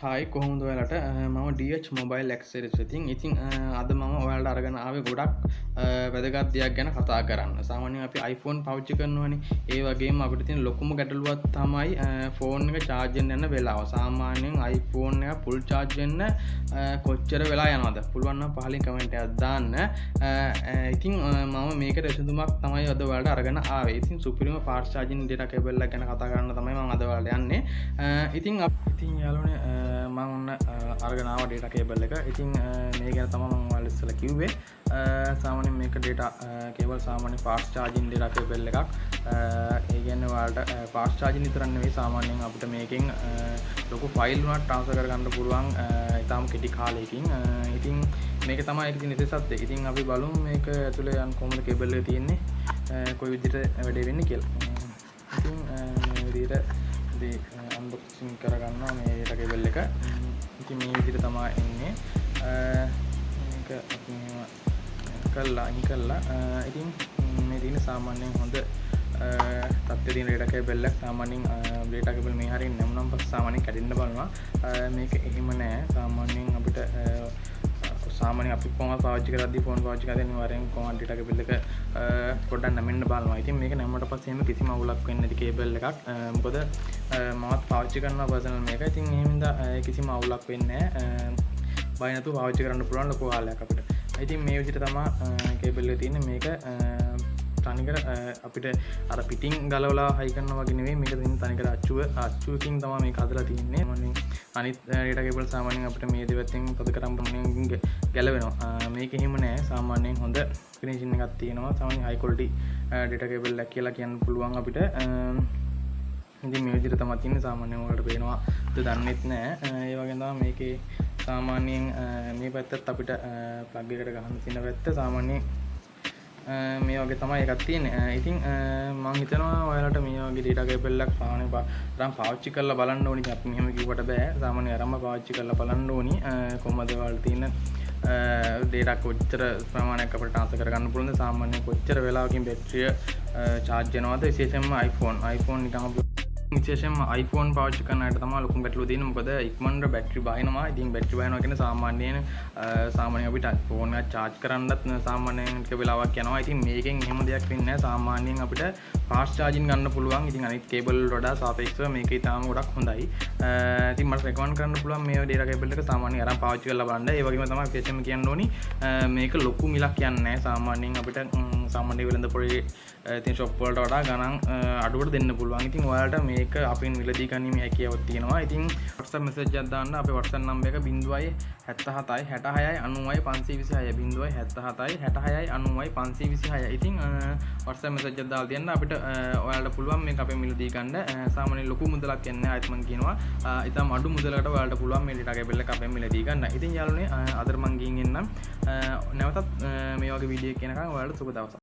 Hi කොහොමද ඔයාලට මම DH මොබයිල් ඇක්සසරිස් ඉතින් අද මම ඔයාලට අරගෙන ආවේ ගොඩක් වැදගත් දෙයක් ගැන කතා කරන්න. සාමාන්‍යයෙන් අපි iPhone පාවිච්චි කරනවානේ. ඒ වගේම අපිට තියෙන ලොකුම ගැටලුවක් තමයි ෆෝන් එක charge වෙන්න යන වෙලාව. සාමාන්‍යයෙන් iPhone එක full charge වෙන්න කොච්චර වෙලා යනවද? පුළුවන් නම් පහලින් කමෙන්ට් එකක් දාන්න. ඉතින් මම මේකට විසඳුමක් තමයි අද ඔයාලට අරගෙන ආවේ. ඉතින් සුපිරිම fast charging data cable එක ගැන කතා කරන්න තමයි මම අද ඔයාලට යන්නේ. ඉතින් යාළුවනේ මම ඔන්න අරගෙන ආවා data cable එක. ඉතින් මේ ගැන තමයි මම ඔයාලට ඉස්සෙල්ලා කිව්වේ. සාමාන්‍යයෙන් මේක data cable සාමාන්‍ය fast charging data cable එකක්. ඒ කියන්නේ ඔයාලට fast charging විතරක් නෙවෙයි සාමාන්‍යයෙන් අපිට මේකෙන් ලොකු ෆයිල් උනත් transfer කරගන්න පුළුවන් ඊටාම කෙටි කාලයකින්. ඉතින් මේක තමයි ඒකේ විශේෂත්වය. ඉතින් අපි බලමු මේක ඇතුලේ යන කොහොමද cable එක තියෙන්නේ. කොයි විදිහට වැඩේ වෙන්නේ කියලා. ඉතින් මේ විදිහට අන්බොක්සිං කරගන්නවා මේ data cable එක. ඉතින් මේ විදිහට තමයි එන්නේ. මේක අපි අයින් කළා. ඉතින් මේ තියෙන සාමාන්‍යයෙන් හොඳ තත්ත්වයේ තියෙන data cable එක. සාමාන්‍යයෙන් data cable මේ හරිය නැමුනම් පස්සේ සාමාන්‍යයෙන් කැඩෙන්න බලනවා. මේක එහෙම නෑ. සාමාන්‍යයෙන් අපිට සාමාන්‍යයෙන් අපි කොහොමද පාවිච්චි කරද්දී ෆෝන් පාවිච්චි කරද්දී අනිවාර්යෙන් කොහොමද data cable එක පොඩ්ඩක් නැමෙන්න බලනවා. ඉතින් මේක නැම්මට පස්සේ එහෙම කිසිම අවුලක් වෙන්නේ නැති cable එකක්. මොකද මමත් පාවිච්චි කරනවා පර්සනල් මේක. ඉතින් ඒ හින්දා කිසිම අවුලක් වෙන්නේ නැහැ. බය නැතුව පාවිච්චි කරන්න පුළුවන් ලොකු කාලයක් අපිට. ඉතින් මේ විදිහට තමයි cable එක තියෙන්නේ. මේක තනිකර අපිට අර පිටින් ගලවලා හයි කරනවා වගේ නෙවෙයි. මේක තියෙන තනිකර අච්චුවකින් තමයි මේක හදලා තියෙන්නේ. අනිත් data cable සාමාන්‍යයෙන් අපිට මේ දෙපැත්තෙන් පද කරන් ගැලවෙනවා. මේක එහෙම නෑ. සාමාන්‍යයෙන් හොඳ ෆිනිෂින් එකක් තියෙනවා. සාමාන්‍යයෙන් high quality data cable එකක් කියලා කියන්න පුළුවන් අපිට. ඉතින් මේ විදිහට තමයි තියෙන්නේ. සාමාන්‍යයෙන් ඔයාලට පේනවා දන්නෙත් නෑ. ඒ වගේම තමයි මේකේ සාමාන්‍යයෙන් මේ පැත්තත් අපිට ප්ලග් එකට ගහන්න තියෙන පැත්ත සාමාන්‍යයෙන් මේ වගේ තමයි එකක් තියෙන්නේ. ඉතින් මම හිතනවා ඔයාලට මේ වගේ data cable එකක් සාමාන්‍යයෙන් පාවිච්චි කරලා බලන්න ඕනි. අපි මෙහෙම කිව්වට බෑ. සාමාන්‍යයෙන් අරම පාවිච්චි කරලා බලන්න ඕනි. කොහොමද ඔයාලට තියෙන data කොච්චර ප්‍රමාණයක් අපිට transfer කරගන්න පුළුවන්ද? සාමාන්‍යයෙන් කොච්චර වෙලාවකින් බැටරිය charge වෙනවද? විශේෂයෙන්ම iPhone නිකන් විශේෂයෙන්ම iPhone පාවිච්චි කරන අයට තමයි ලොකුම ගැටලුව තියෙන්නේ. මොකද ඉක්මනට බැටරි බහිනවා. ඉතින් බැටරි බහිනවා කියන්නේ සාමාන්‍යයෙන් අපිට ෆෝන් එක charge කරන්නත් සාමාන්‍යයෙන් ටික වෙලාවක් යනවා. ඉතින් මේකෙන් එහෙම දෙයක් වෙන්නේ නැහැ. සාමාන්‍යයෙන් අපිට fast charging ගන්න පුළුවන්. ඉතින් අනිත් cable වලට වඩා සාපේක්ෂව මේක ඊටාම ගොඩක් හොඳයි. ඉතින් මට recommend කරන්න පුළුවන් මේ data cable එක සාමාන්‍යයෙන් අරන් පාවිච්චි කරලා බලන්න. ඒ වගේම තමයි විශේෂයෙන්ම කියන්න ඕනි මේක ලොකු මිලක් කියන්නේ නැහැ. සාමාන්‍යයෙන් අපිට සාමාන්‍ය වෙළඳ පොලේ තියෙන shop වලට වඩා ගණන් අඩුවට දෙන්න පුළුවන්. ඉතින් ඔයාලට මේක අපින් මිලදී ගැනීමේ හැකියාවක් තියෙනවා. ඉතින් WhatsApp message එකක් දාන්න. අපේ WhatsApp number එක 077 66 90 526 077 66 90 526. ඉතින් WhatsApp message එකක් දාලා තියන්න. අපිට ඔයාලට පුළුවන් මේක අපෙන් මිලදී ගන්න. සාමාන්‍ය ලොකු මුදලක් යන්නේ ආයෙත් මම කියනවා. ඊටම අඩු මුදලකට ඔයාලට පුළුවන් මේ data cable එක අපෙන් මිලදී ගන්න. ඉතින් යාළුවනේ අදට මම ගිහින් එන්නම්. නැවතත් මේ වගේ වීඩියෝ එකක් එනකන් ඔයාලට සුබ දවසක්.